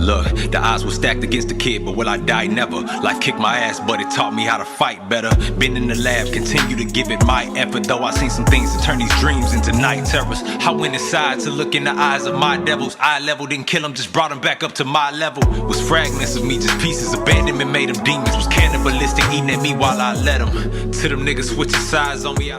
Look, the odds were stacked against the kid, but will I die? Never. Life kicked my ass, but it taught me how to fight better. Been in the lab, continue to give it my effort, though I seen some things to turn these dreams into night terrors. I went inside to look in the eyes of my devils. Eye level, didn't kill them, just brought them back up to my level. Was fragments of me, just pieces. Abandonment made them demons. Was cannibalistic, eating at me while I let them. To them niggas switching sides on me,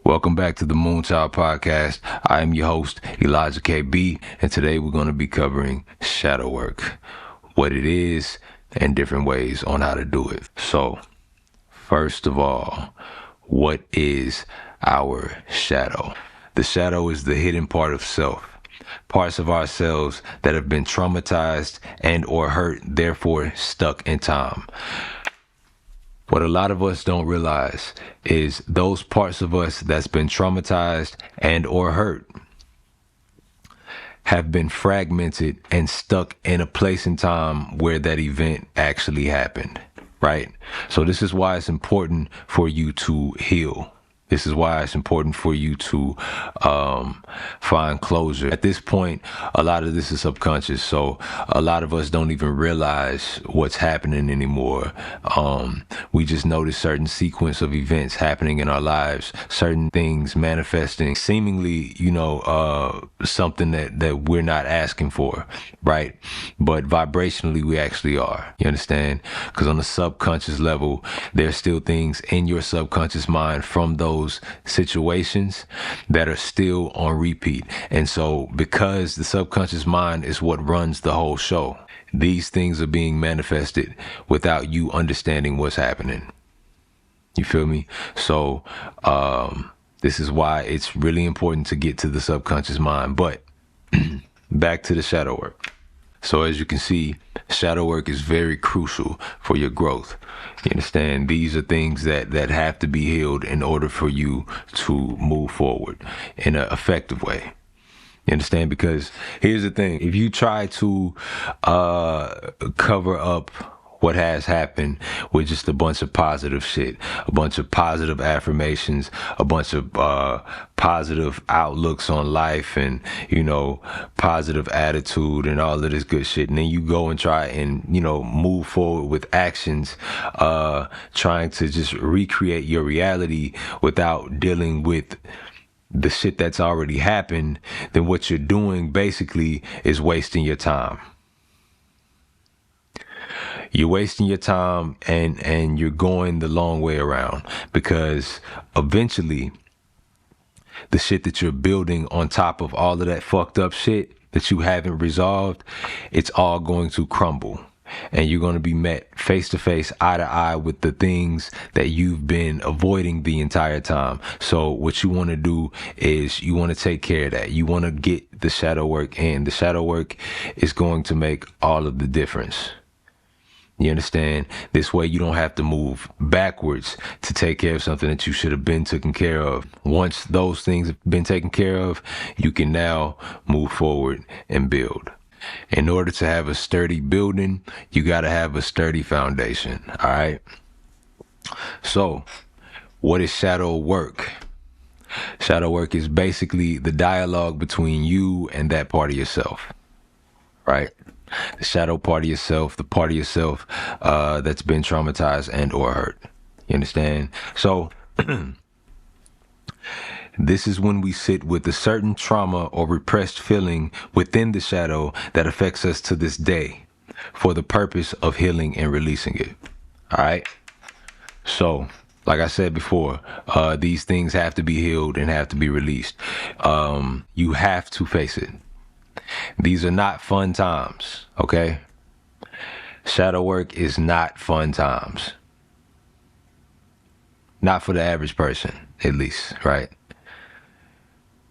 Welcome back to the Moonchild Podcast. I am your host, Elijah KB, and today we're going to be covering shadow work, what it is, and different ways on how to do it. So, first of all, what is our shadow? The shadow is the hidden part of self, parts of ourselves that have been traumatized and or hurt, therefore stuck in time. What a lot of us don't realize is those parts of us that's been traumatized and or hurt have been fragmented and stuck in a place and time where that event actually happened, right? So this is why it's important for you to heal. This is why it's important for you to find closure. At this point, a lot of this is subconscious, so a lot of us don't even realize what's happening anymore. We just notice certain sequence of events happening in our lives, certain things manifesting, seemingly, something that we're not asking for, right? But vibrationally, we actually are. You understand? Because on the subconscious level, there's still things in your subconscious mind from those situations that are still on repeat. And so because the subconscious mind is what runs the whole show, these things are being manifested without you understanding what's happening. You feel me? So this is why it's really important to get to the subconscious mind. But back to the shadow work. So as you can see, shadow work is very crucial for your growth. You understand? These are things that have to be healed in order for you to move forward in an effective way. You understand? Because here's the thing. If you try to cover up what has happened with just a bunch of positive shit, a bunch of positive affirmations, a bunch of positive outlooks on life and, positive attitude and all of this good shit. And then you go and try and, move forward with actions, trying to just recreate your reality without dealing with the shit that's already happened, then what you're doing basically is wasting your time. You're wasting your time and you're going the long way around, because eventually the shit that you're building on top of all of that fucked up shit that you haven't resolved, it's all going to crumble. And you're going to be met face to face, eye to eye with the things that you've been avoiding the entire time. So what you want to do is you want to take care of that. You want to get the shadow work in. The shadow work is going to make all of the difference. You understand? This way you don't have to move backwards to take care of something that you should have been taken care of. Once those things have been taken care of, you can now move forward and build. In order to have a sturdy building, you got to have a sturdy foundation. All right. So what is shadow work? Shadow work is basically the dialogue between you and that part of yourself. Right? The shadow part of yourself, the part of yourself that's been traumatized and or hurt. You understand? So this is when we sit with a certain trauma or repressed feeling within the shadow that affects us to this day for the purpose of healing and releasing it. All right? So, like I said before, these things have to be healed and have to be released. You have to face it. These are not fun times, okay? Shadow work is not fun times. Not for the average person, at least, right?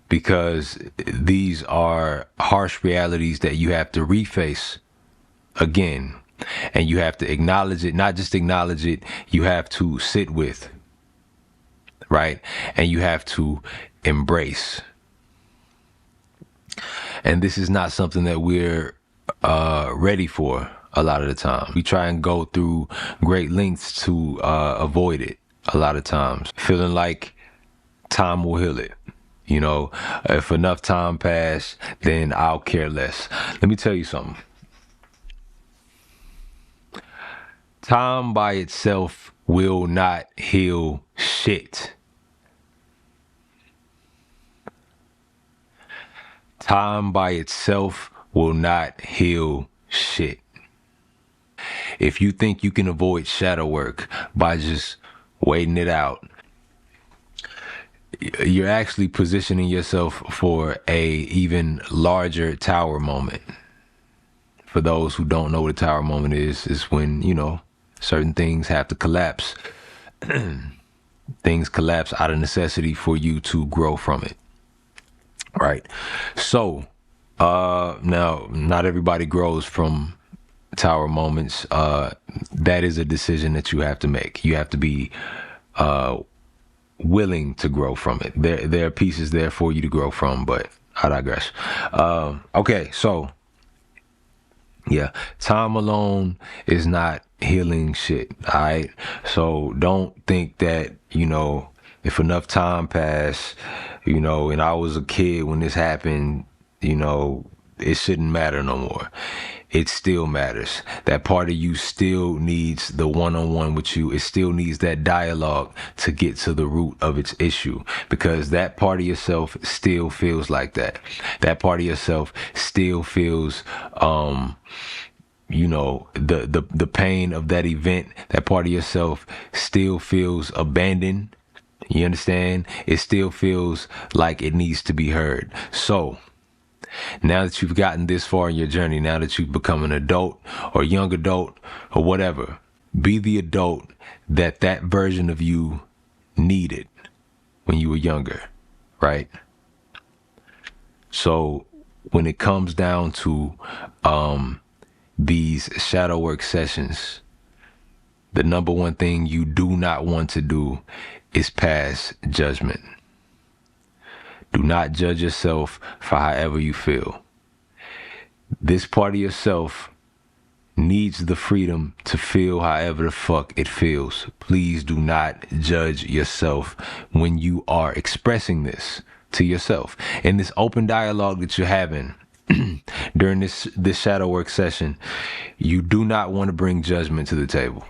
Because these are harsh realities that you have to reface again. And you have to acknowledge it, not just acknowledge it, you have to sit with, right? And you have to embrace. And this is not something that we're ready for a lot of the time. We try and go through great lengths to avoid it a lot of times, feeling like time will heal it. You know, if enough time pass, then I'll care less. Let me tell you something. Time by itself will not heal shit. Time by itself will not heal shit. If you think you can avoid shadow work by just waiting it out, you're actually positioning yourself for a even larger tower moment. For those who don't know what a tower moment is when, you know, certain things have to collapse. Things collapse out of necessity for you to grow from it. Right. So, now not everybody grows from tower moments. That is a decision that you have to make. You have to be willing to grow from it. There are pieces there for you to grow from, but I digress. Okay, so yeah, time alone is not healing shit. All right, so don't think that, you know, if enough time pass, you know, and I was a kid when this happened, you know, it shouldn't matter no more. It still matters. That part of you still needs the one-on-one with you. It still needs that dialogue to get to the root of its issue, because that part of yourself still feels like that. That part of yourself still feels, you know, the pain of that event. That part of yourself still feels abandoned. You understand? It still feels like it needs to be heard. So, now that you've gotten this far in your journey, now that you've become an adult or young adult or whatever, be the adult that that version of you needed when you were younger, right? So when it comes down to these shadow work sessions, the number one thing you do not want to do is pass judgment. Do not judge yourself for however you feel. This part of yourself needs the freedom to feel however the fuck it feels. Please do not judge yourself when you are expressing this to yourself. In this open dialogue that you're having during this shadow work session, you do not want to bring judgment to the table.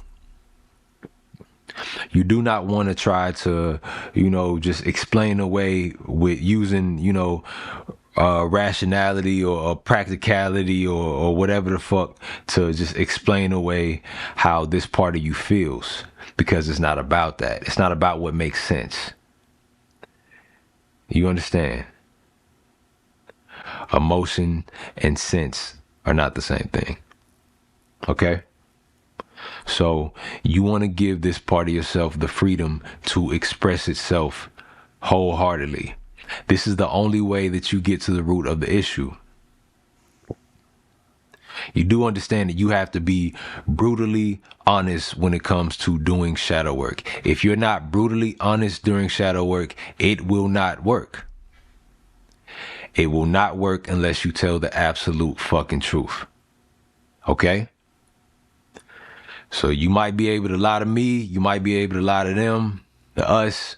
You do not want to try to, you know, just explain away with using, you know, rationality or practicality or whatever the fuck to just explain away how this part of you feels, because it's not about that. It's not about what makes sense. You understand? Emotion and sense are not the same thing. Okay? So you want to give this part of yourself the freedom to express itself wholeheartedly. This is the only way that you get to the root of the issue. You do understand that you have to be brutally honest when it comes to doing shadow work. If you're not brutally honest during shadow work, it will not work. It will not work unless you tell the absolute fucking truth. Okay? So you might be able to lie to me, you might be able to lie to them, to us,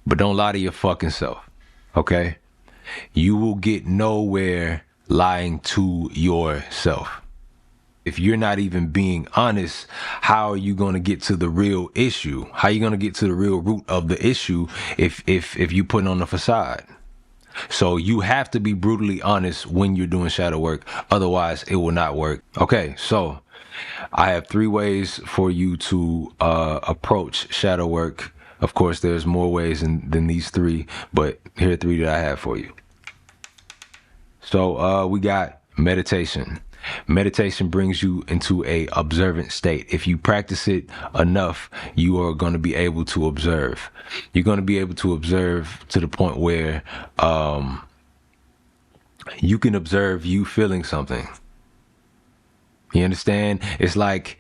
but don't lie to your fucking self, okay? You will get nowhere lying to yourself. If you're not even being honest, how are you going to get to the real issue? How are you going to get to the real root of the issue if you're putting on the facade? So you have to be brutally honest when you're doing shadow work. Otherwise, it will not work. Okay, so I have 3 ways for you to approach shadow work. Of course, there's more ways than these 3, but here are 3 that I have for you. So we got meditation. Meditation brings you into a observant state. If you practice it enough, you are going to be able to observe. You're going to be able to observe to the point where you can observe you feeling something. You understand? It's like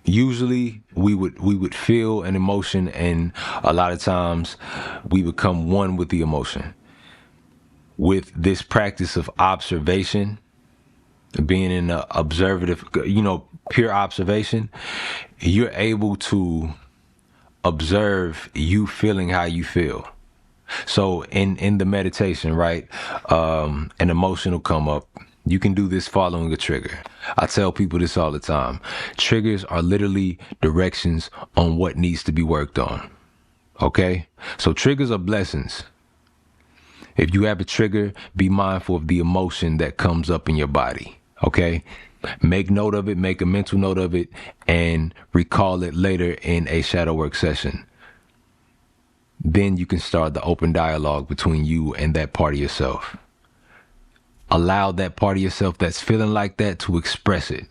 usually we would feel an emotion, and a lot of times we become one with the emotion. With this practice of observation, being in a observative, you know, pure observation, you're able to observe you feeling how you feel. So in the meditation, right, an emotion will come up. You can do this following a trigger. I tell people this all the time. Triggers are literally directions on what needs to be worked on. Okay? So triggers are blessings. If you have a trigger, be mindful of the emotion that comes up in your body. Okay? Make note of it, make a mental note of it, and recall it later in a shadow work session. Then you can start the open dialogue between you and that part of yourself. Allow that part of yourself that's feeling like that to express it.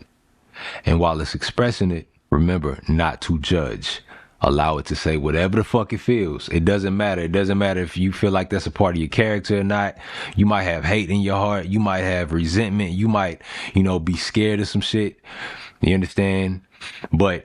And while it's expressing it, remember not to judge. Allow it to say whatever the fuck it feels. It doesn't matter. It doesn't matter if you feel like that's a part of your character or not. You might have hate in your heart. You might have resentment. You might, be scared of some shit. You understand? But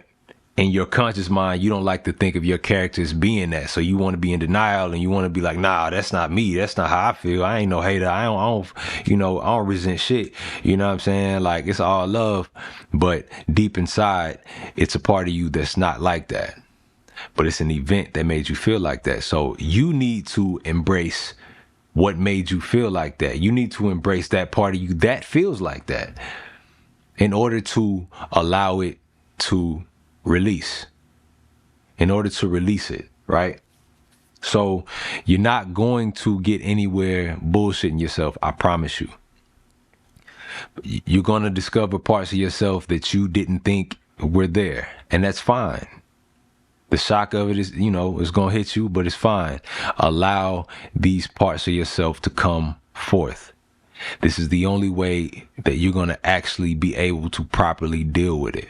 in your conscious mind, you don't like to think of your character as being that. So you want to be in denial and you want to be like, nah, that's not me. That's not how I feel. I ain't no hater. I don't resent shit. You know what I'm saying? Like, it's all love. But deep inside, it's a part of you that's not like that. But it's an event that made you feel like that. So you need to embrace what made you feel like that. You need to embrace that part of you that feels like that in order to allow it to release, in order to release it, right? So you're not going to get anywhere bullshitting yourself. I promise you. You're going to discover parts of yourself that you didn't think were there. And that's fine. The shock of it is, it's going to hit you, but it's fine. Allow these parts of yourself to come forth. This is the only way that you're going to actually be able to properly deal with it,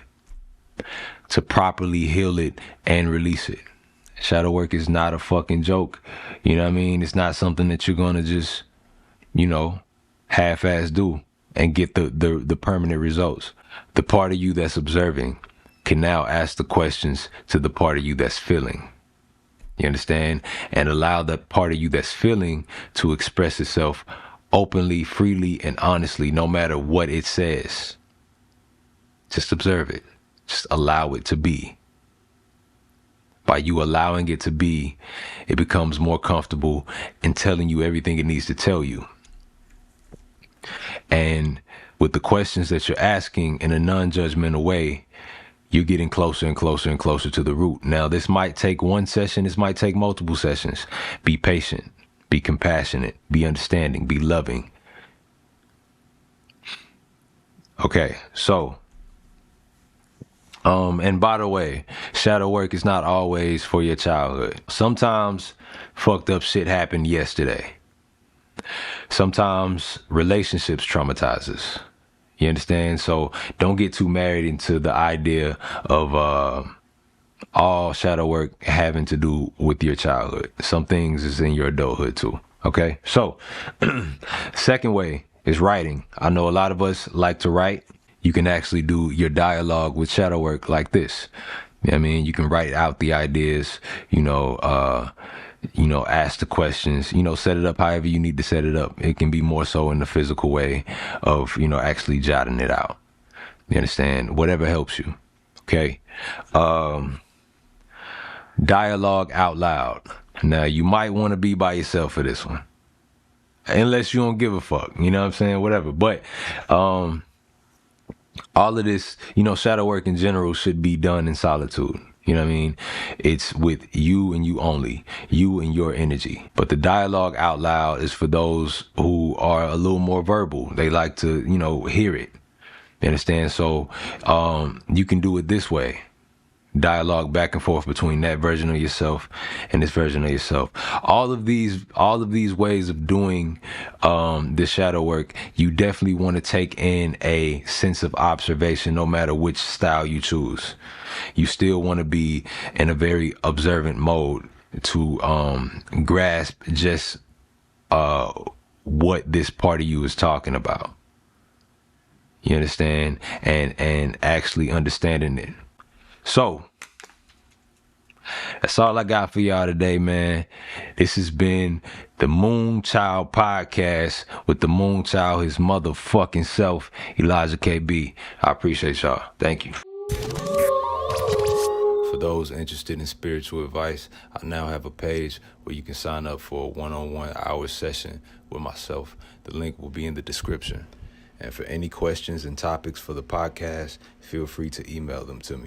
to properly heal it and release it. Shadow work is not a fucking joke. You know what I mean? It's not something that you're going to just, half-ass do and get the permanent results. The part of you that's observing can now ask the questions to the part of you that's feeling. You understand? And allow that part of you that's feeling to express itself openly, freely, and honestly, no matter what it says. Just observe it. Just allow it to be. By you allowing it to be, it becomes more comfortable in telling you everything it needs to tell you. And with the questions that you're asking in a non-judgmental way, you're getting closer and closer and closer to the root. Now, this might take one session. This might take multiple sessions. Be patient. Be compassionate. Be understanding. Be loving. Okay, so, and by the way, shadow work is not always for your childhood. Sometimes fucked up shit happened yesterday. Sometimes relationships traumatizes. You understand? So don't get too married into the idea of all shadow work having to do with your childhood. Some things is in your adulthood too. Okay? So, second way is writing. I know a lot of us like to write. You can actually do your dialogue with shadow work like this. You know what I mean? You can write out the ideas, ask the questions, set it up however you need to set it up. It can be more so in the physical way of, actually jotting it out. You understand? Whatever helps you. Okay. Dialogue out loud. Now, you might want to be by yourself for this one. Unless you don't give a fuck. You know what I'm saying? Whatever. But, all of this, shadow work in general should be done in solitude. You know what I mean? It's with you and you only, you and your energy. But the dialogue out loud is for those who are a little more verbal. They like to, hear it. You understand? So, you can do it this way. Dialogue back and forth between that version of yourself and this version of yourself. All of these ways of doing this shadow work, you definitely want to take in a sense of observation no matter which style you choose. You still want to be in a very observant mode to grasp just what this part of you is talking about. You understand? And actually understanding it. So, that's all I got for y'all today, man. This has been the Moonchild Podcast with the Moonchild, his motherfucking self, Elijah KB. I appreciate y'all. Thank you. For those interested in spiritual advice, I now have a page where you can sign up for a one-on-one hour session with myself. The link will be in the description. And for any questions and topics for the podcast, feel free to email them to me.